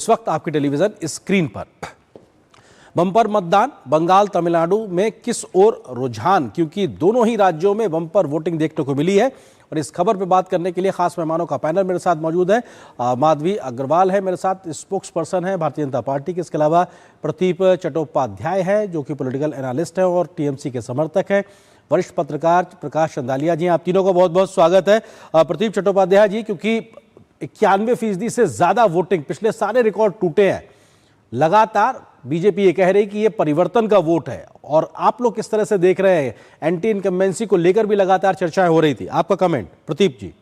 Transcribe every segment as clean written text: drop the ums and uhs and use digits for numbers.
इस वक्त आपकी टेलीविजन स्क्रीन पर बम्पर मतदान बंगाल तमिलनाडु में किस ओर रुझान, क्योंकि दोनों ही राज्यों में बम्पर वोटिंग देखने को मिली है। और इस खबर पर बात करने के लिए खास मेहमानों का पैनल मेरे साथ मौजूद है। माधवी अग्रवाल है मेरे साथ, स्पोक्स पर्सन है भारतीय जनता पार्टी के। इसके अलावा प्रदीप चट्टोपाध्याय है जो कि पॉलिटिकल एनालिस्ट है और टीएमसी के समर्थक हैं। वरिष्ठ पत्रकार प्रकाश चंदालिया जी, आप तीनों का बहुत बहुत स्वागत है। प्रदीप चट्टोपाध्याय जी, क्योंकि 91% से ज्यादा वोटिंग, पिछले सारे रिकॉर्ड टूटे हैं, लगातार बीजेपी ये कह रही कि ये परिवर्तन का वोट है, और आप लोग किस तरह से देख रहे हैं? एंटी इनकम्बेंसी को लेकर भी लगातार चर्चाएं हो रही थी, आपका कमेंट प्रदीप जी।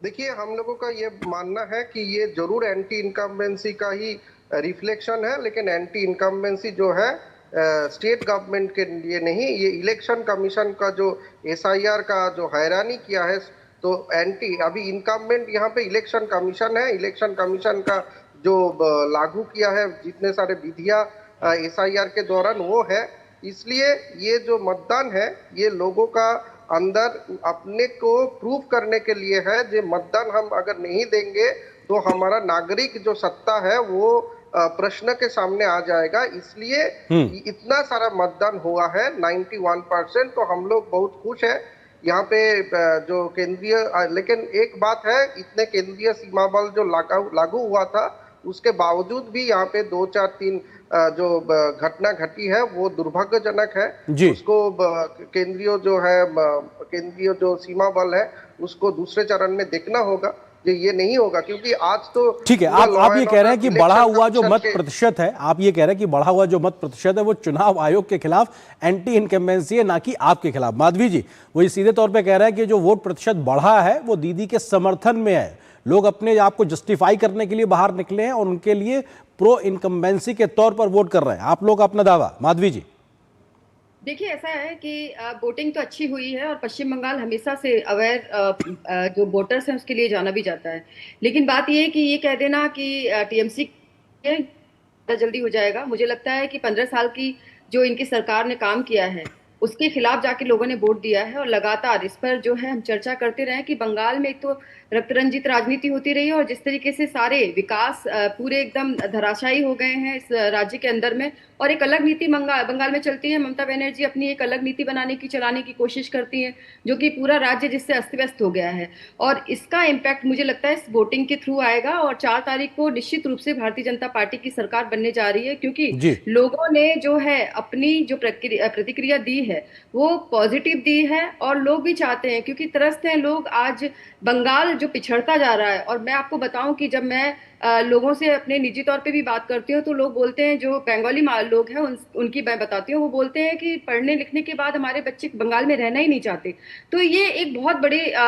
देखिए, हम लोगों का ये मानना है कि ये जरूर एंटी इनकम्बेंसी का ही रिफ्लेक्शन है, लेकिन एंटी इनकम्बेंसी जो है स्टेट गवर्नमेंट के लिए नहीं, ये इलेक्शन कमीशन का जो एसआईआर का जो हैरानी किया है, तो एंटी अभी इनकम्बेंट यहाँ पे इलेक्शन कमीशन है। इलेक्शन कमीशन का जो लागू किया है जितने सारे विधियां एसआईआर के दौरान, वो है। इसलिए ये जो मतदान है ये लोगों का अंदर अपने को प्रूव करने के लिए है। जो मतदान हम अगर नहीं देंगे तो हमारा नागरिक जो सत्ता है वो प्रश्न के सामने आ जाएगा। इसलिए इतना सारा मतदान हुआ है 91%, तो हम लोग बहुत खुश है यहाँ पे जो केंद्रीय। लेकिन एक बात है, इतने केंद्रीय सीमा बल जो लागू हुआ था, उसके बावजूद भी यहाँ पे 2, 4, 3 जो घटना घटी है वो दुर्भाग्यजनक है। उसको केंद्रीय जो सीमा बल है उसको दूसरे चरण में देखना होगा। ये नहीं होगा क्योंकि आज तो ठीक है। आप ये कह रहे हैं कि बढ़ा हुआ जो मत प्रतिशत है, आप ये कह रहे हैं कि बढ़ा हुआ जो मत प्रतिशत है वो चुनाव आयोग के खिलाफ एंटी इनकम्बेंसी है, ना कि आपके खिलाफ। माधवी जी, वही सीधे तौर पे कह रहे हैं कि जो वोट प्रतिशत बढ़ा है वो दीदी के समर्थन में है। लोग अपने आप को जस्टिफाई करने के लिए बाहर निकले हैं और उनके लिए प्रो इनकम्बेंसी के तौर पर वोट कर रहे हैं। आप लोग का अपना दावा। माधवी जी, देखिए, ऐसा है कि वोटिंग तो अच्छी हुई है और पश्चिम बंगाल हमेशा से अवेयर जो वोटर्स हैं उसके लिए जाना भी जाता है। लेकिन बात ये है कि ये कह देना कि टीएमसी जल्दी हो जाएगा, मुझे लगता है कि 15 साल की जो इनकी सरकार ने काम किया है उसके खिलाफ जाके लोगों ने वोट दिया है। और लगातार इस पर जो है हम चर्चा करते रहे कि बंगाल में एक तो रक्तरंजित राजनीति होती रही है और जिस तरीके से सारे विकास पूरे एकदम धराशायी हो गए हैं इस राज्य के अंदर में, और एक अलग नीति बंगाल में चलती है। ममता बनर्जी अपनी एक अलग नीति चलाने की कोशिश करती है, जो कि पूरा राज्य जिससे अस्त व्यस्त हो गया है। और इसका इम्पैक्ट मुझे लगता है इस वोटिंग के थ्रू आएगा और 4 तारीख को निश्चित रूप से भारतीय जनता पार्टी की सरकार बनने जा रही है, क्योंकि लोगों ने जो है अपनी जो प्रतिक्रिया दी है वो पॉजिटिव दी है। और लोग भी चाहते हैं, क्योंकि तरसते हैं लोग, आज बंगाल जो पिछड़ता जा रहा है। और मैं आपको बताऊं कि जब मैं लोगों से अपने निजी तौर पे भी बात करती हूँ तो लोग बोलते हैं, जो बंगाली लोग हैं उनकी मैं बताती हूँ, वो बोलते हैं कि पढ़ने लिखने के बाद हमारे बच्चे बंगाल में रहना ही नहीं चाहते। तो ये एक बहुत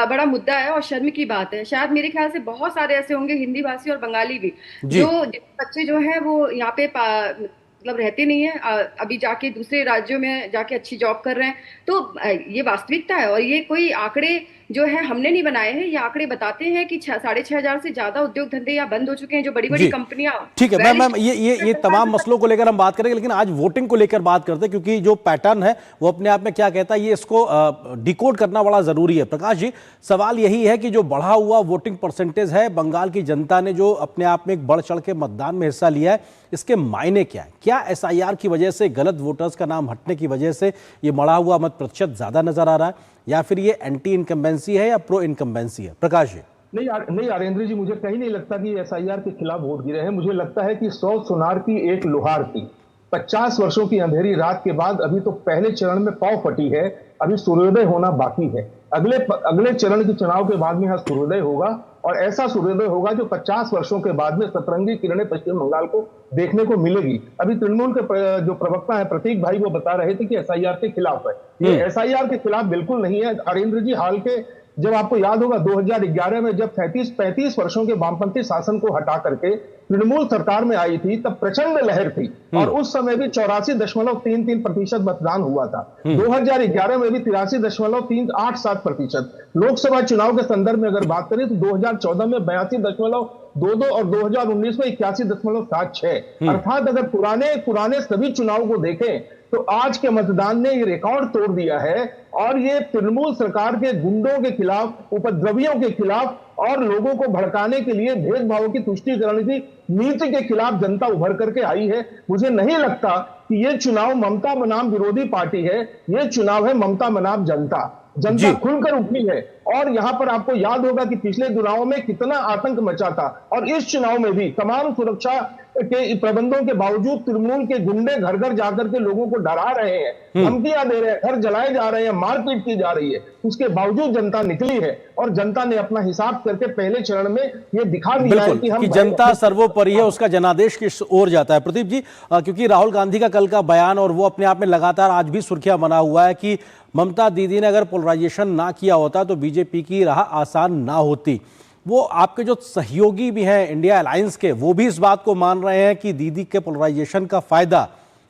बड़ा मुद्दा है और शर्म की बात है। शायद मेरे ख्याल से बहुत सारे ऐसे होंगे हिंदी भाषी और बंगाली भी, जो बच्चे जो है वो यहाँ पे मतलब रहते नहीं है, अभी जाके दूसरे राज्यों में जाके अच्छी जॉब कर रहे हैं। तो ये वास्तविकता है और ये कोई आंकड़े जो है हमने नहीं बनाए हैं, ये आंकड़े बताते हैं कि 6,500 से ज्यादा उद्योग धंधे यहाँ बंद हो चुके हैं, जो बड़ी बड़ी कंपनियां। ठीक है मैम, ये तमाम मसलों को लेकर हम बात करेंगे, लेकिन आज वोटिंग को लेकर बात करते हैं, क्योंकि जो पैटर्न है वो अपने आप में क्या कहता है, ये इसको डिकोड करना बड़ा जरूरी है। प्रकाश जी, सवाल यही है कि जो बढ़ा हुआ वोटिंग परसेंटेज है, बंगाल की जनता ने जो अपने आप में एक बढ़ चढ़ के मतदान में हिस्सा लिया है, इसके मायने क्या है? क्या एसआईआर की वजह से, गलत वोटर्स का नाम हटने की वजह से ये बढ़ा हुआ मत प्रतिशत ज्यादा नजर आ रहा है, या फिर ये एंटी इनकम्बेंसी है या प्रो इनकम्बेंसी है? प्रकाश जी। नहीं आरेंद्र जी, मुझे कहीं नहीं लगता कि एसआईआर के खिलाफ वोट गिरे हैं। मुझे लगता है कि 100 सुनार की एक लोहार थी। 50 वर्षों की अंधेरी रात के बाद अभी तो पहले चरण में पांव फटी है, अभी सूर्योदय होना बाकी है। अगले चरण के चुनाव के बाद में यहाँ सूर्योदय होगा, और ऐसा सूर्योदय होगा जो 50 वर्षों के बाद में सतरंगी किरणें पश्चिम बंगाल को देखने को मिलेगी। अभी तृणमूल के जो प्रवक्ता है प्रतीक भाई, वो बता रहे थे कि एसआईआर के खिलाफ है। ये एसआईआर के खिलाफ बिल्कुल नहीं है अरेंद्र जी। हाल के, जब आपको याद होगा 2011 में जब 35 वर्षों के वामपंथी शासन को हटा करके तृणमूल सरकार में आई थी, तब प्रचंड लहर थी और उस समय भी 84.33% मतदान हुआ था। 2011 में भी 83.387%। लोकसभा चुनाव के संदर्भ में अगर बात करें तो 2014 में 82.22 और 2019 में 81.76। अर्थात अगर पुराने सभी चुनाव को देखें तो आज के मतदान ने ये रिकॉर्ड तोड़ दिया है। और ये तृणमूल सरकार के गुंडों के खिलाफ, उपद्रवियों के खिलाफ और लोगों को भड़काने के लिए भेदभाव की तुष्टीकरण की नीति के खिलाफ जनता उभर करके आई है। मुझे नहीं लगता कि ये चुनाव ममता बनाम विरोधी पार्टी है, ये चुनाव है ममता बनाम जनता। जनता खुलकर उठी है और यहां पर आपको याद होगा कि पिछले चुनावों में कितना आतंक मचा था और इस चुनाव में भी तमाम सुरक्षा के प्रबंधों के बावजूद तृणमूल के गुंडे घर घर जाकर के लोगों को डरा रहे हैं, धमकियां दे रहे हैं, घर जलाए जा रहे हैं, मारपीट की जा रही है। उसके बावजूद जनता निकली है और जनता ने अपना हिसाब करके पहले चरण में ये दिखा दिया है कि जनता सर्वोपरि है, उसका जनादेश किस ओर जाता है। प्रदीप जी, क्योंकि राहुल गांधी का कल का बयान और वो अपने आप में लगातार आज भी सुर्खियां बना हुआ है कि ममता दीदी ने अगर पोलराइजेशन ना किया होता तो बीजेपी की राह आसान ना होती। वो आपके जो सहयोगी भी हैं इंडिया अलायंस के, वो भी इस बात को मान रहे हैं कि दीदी के पोलराइजेशन का फायदा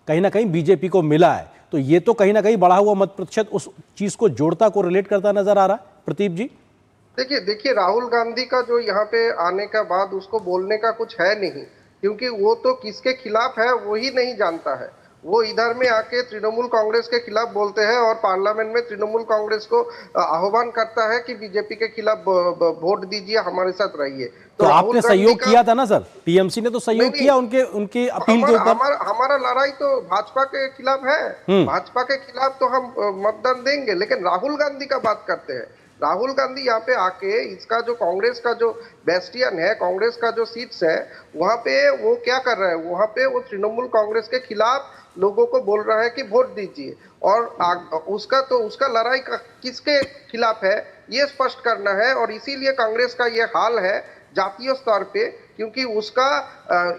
कहीं ना कहीं बीजेपी को मिला है। तो ये तो कहीं ना कहीं बढ़ा हुआ मत प्रतिशत उस चीज को जोड़ता, को रिलेट करता नजर आ रहा है। प्रदीप जी, देखिए राहुल गांधी का जो यहाँ पे आने के बाद उसको बोलने का कुछ है नहीं, क्योंकि वो तो किसके खिलाफ है वो ही नहीं जानता है। वो इधर में आके तृणमूल कांग्रेस के खिलाफ बोलते हैं और पार्लियामेंट में तृणमूल कांग्रेस को आह्वान करता है कि बीजेपी के खिलाफ वोट दीजिए, हमारे साथ रहिए। तो आपने सहयोग किया था ना सर, टीएमसी ने तो सहयोग किया उनके अपील के ऊपर। हमारा लड़ाई तो भाजपा के खिलाफ है, भाजपा के खिलाफ तो हम मतदान देंगे, लेकिन राहुल गांधी का बात करते हैं। राहुल गांधी यहाँ पे आके इसका जो कांग्रेस का जो बेस्टियन है, कांग्रेस का जो सीट्स है, वहां पे वो क्या कर रहा है, वहां पे वो तृणमूल कांग्रेस के खिलाफ लोगों को बोल रहा है कि वोट दीजिए। और उसका लड़ाई किसके खिलाफ है ये स्पष्ट करना है। और इसीलिए कांग्रेस का ये हाल है जातीय स्तर पे, क्योंकि उसका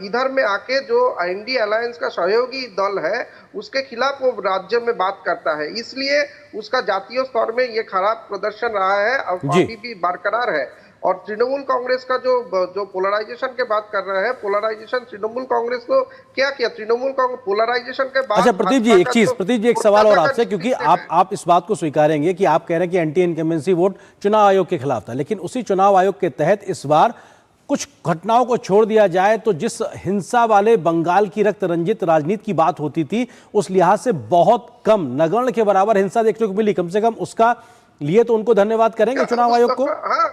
इधर में आके जो इंडिया अलायंस का सहयोगी दल है उसके खिलाफ वो राज्य में बात करता है, इसलिए उसका जातीय स्तर में ये खराब प्रदर्शन रहा है और अभी भी बरकरार है। और तृणमूल कांग्रेस का जो पोलराइजेशन के बात कर रहे हैं, पोलराइजेशन तृणमूल कांग्रेस को क्या किया, तृणमूल कांग्रेस पोलराइजेशन के बाद। अच्छा प्रदीप जी, एक सवाल और आपसे, क्योंकि आप इस बात को स्वीकारेंगे कि आप कह रहे हैं कि एंटी इनकम्बेंसी वोट चुनाव आयोग के खिलाफ था, लेकिन उसी चुनाव आयोग के तहत इस बार कुछ घटनाओं को छोड़ दिया जाए तो जिस हिंसा वाले बंगाल की रक्त रंजित राजनीति की बात होती थी, उस लिहाज से बहुत कम, नगण्य के बराबर हिंसा देखने को मिली। कम से कम उसका लिए तो उनको धन्यवाद करेंगे चुनाव आयोग को। हाँ,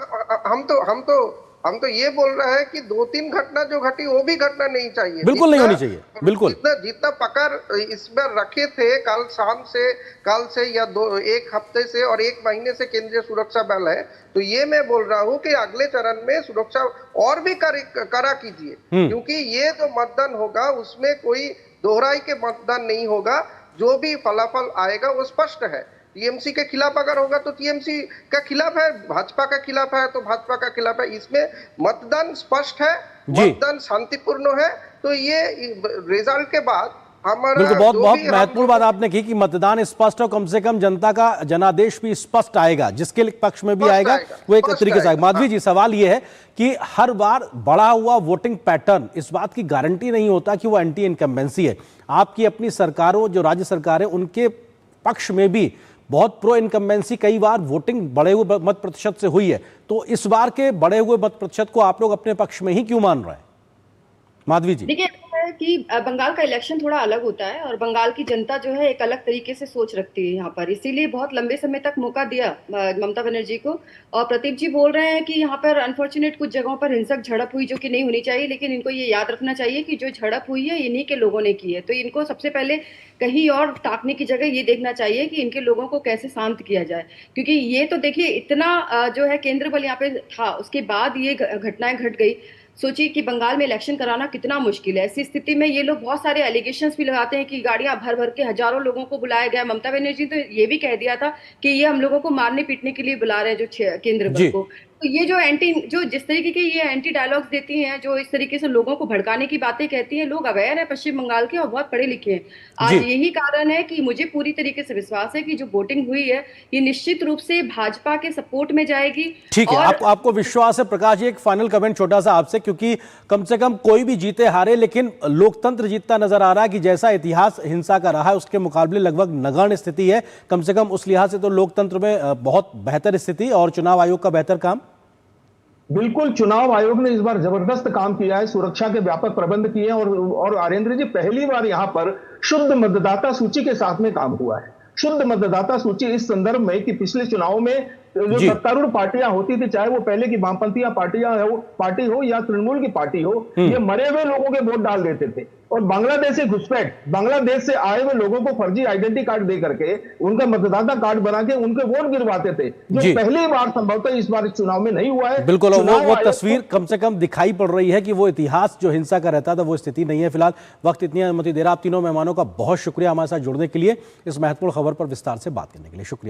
हम तो ये बोल रहे हैं कि 2-3 घटना जो घटी वो भी घटना नहीं चाहिए, बिल्कुल नहीं होनी चाहिए। बिल्कुल जितना पकड़ इसमें रखे थे कल शाम से, कल से या एक हफ्ते से और एक महीने से केंद्रीय सुरक्षा बल है, तो ये मैं बोल रहा हूँ कि अगले चरण में सुरक्षा और भी कड़ा कीजिए, क्योंकि ये जो मतदान होगा उसमें कोई दोहराई के मतदान नहीं होगा। जो भी फलाफल आएगा वो स्पष्ट है। टीएमसी के खिलाफ अगर होगा तो टीएमसी का खिलाफ है, भाजपा का खिलाफ है तो भाजपा का खिलाफ है। इसमें मतदान स्पष्ट है, मतदान शांतिपूर्ण है। तो ये रिजल्ट के बाद हमारा बहुत महत्वपूर्ण बात आपने की कि मतदान स्पष्ट हो, कम से कम जनता का जनादेश भी स्पष्ट आएगा, जिसके पक्ष में भी आएगा वो एक तरीके से आएगा। माधवी जी, सवाल ये है कि हर बार बढ़ा हुआ वोटिंग पैटर्न इस बात की गारंटी नहीं होता कि वो एंटी इनकम्बेंसी है। आपकी अपनी सरकारों, जो राज्य सरकार है, उनके पक्ष में भी बहुत प्रो इनकम्बेंसी कई बार वोटिंग बढ़े हुए मत प्रतिशत से हुई है। तो इस बार के बढ़े हुए मत प्रतिशत को आप लोग अपने पक्ष में ही क्यों मान रहे हैं? माधवी जी, देखिए कि बंगाल का इलेक्शन थोड़ा अलग होता है और बंगाल की जनता जो है एक अलग तरीके से सोच रखती है यहाँ पर, इसीलिए बहुत लंबे समय तक मौका दिया ममता बनर्जी को। और प्रदीप जी बोल रहे हैं कि यहाँ पर अनफॉर्चुनेट कुछ जगहों पर हिंसक झड़प हुई जो कि नहीं होनी चाहिए, लेकिन इनको ये याद रखना चाहिए कि जो झड़प हुई है इन्हीं के लोगों ने की है। तो इनको सबसे पहले कहीं और ताकने की जगह ये देखना चाहिए कि इनके लोगों को कैसे शांत किया जाए, क्योंकि ये तो देखिए इतना जो है केंद्र बल यहाँ पे था, उसके बाद ये घटनाएं घट गई। सोचिए कि बंगाल में इलेक्शन कराना कितना मुश्किल है। ऐसी स्थिति में ये लोग बहुत सारे एलिगेशंस भी लगाते हैं कि गाड़ियां भर भर के हजारों लोगों को बुलाया गया। ममता बनर्जी तो ये भी कह दिया था कि ये हम लोगों को मारने पीटने के लिए बुला रहे हैं जो केंद्र बल को। तो ये जो जिस तरीके के ये एंटी डायलॉग्स देती हैं, जो इस तरीके से लोगों को भड़काने की बातें कहती हैं, लोग अवेयर है पश्चिम बंगाल के और बहुत पढ़े लिखे हैं। आज यही कारण है कि मुझे पूरी तरीके से विश्वास है कि जो वोटिंग हुई है ये निश्चित रूप से भाजपा के सपोर्ट में जाएगी। ठीक है, आपको विश्वास है। प्रकाश जी, एक फाइनल कमेंट छोटा सा आपसे, क्योंकि कम से कम कोई भी जीते हारे लेकिन लोकतंत्र जीतता नजर आ रहा है कि जैसा इतिहास हिंसा का रहा है उसके मुकाबले लगभग नगण्य स्थिति है। कम से कम उस लिहाज से तो लोकतंत्र में बहुत बेहतर स्थिति और चुनाव आयोग का बेहतर काम। बिल्कुल, चुनाव आयोग ने इस बार जबरदस्त काम किया है, सुरक्षा के व्यापक प्रबंध किए हैं और आर्येंद्र जी, पहली बार यहां पर शुद्ध मतदाता सूची के साथ में काम हुआ है। शुद्ध मतदाता सूची इस संदर्भ में कि पिछले चुनाव में जो जी। सत्तारूढ़ पार्टियां होती थी, चाहे वो पहले की वामपंथी पार्टी हो या तृणमूल की पार्टी हो, ये मरे हुए लोगों के वोट डाल देते थे। और बांग्लादेश से घुसपैठ, बांग्लादेश से आए हुए लोगों को फर्जी आइडेंटिटी कार्ड दे करके उनका मतदाता कार्ड बना के उनके वोट गिरवाते थे, जो जी। पहली बार संभवतः इस बार चुनाव में नहीं हुआ है। बिल्कुल, और चुनाव वो आयोग तस्वीर कम से कम दिखाई पड़ रही है कि वो इतिहास जो हिंसा का रहता था वो स्थिति नहीं है। फिलहाल वक्त इतनी अनुमति दे रहा। आप तीनों मेहमानों का बहुत शुक्रिया हमारे साथ जुड़ने के लिए, इस महत्वपूर्ण खबर पर विस्तार से बात करने के लिए शुक्रिया।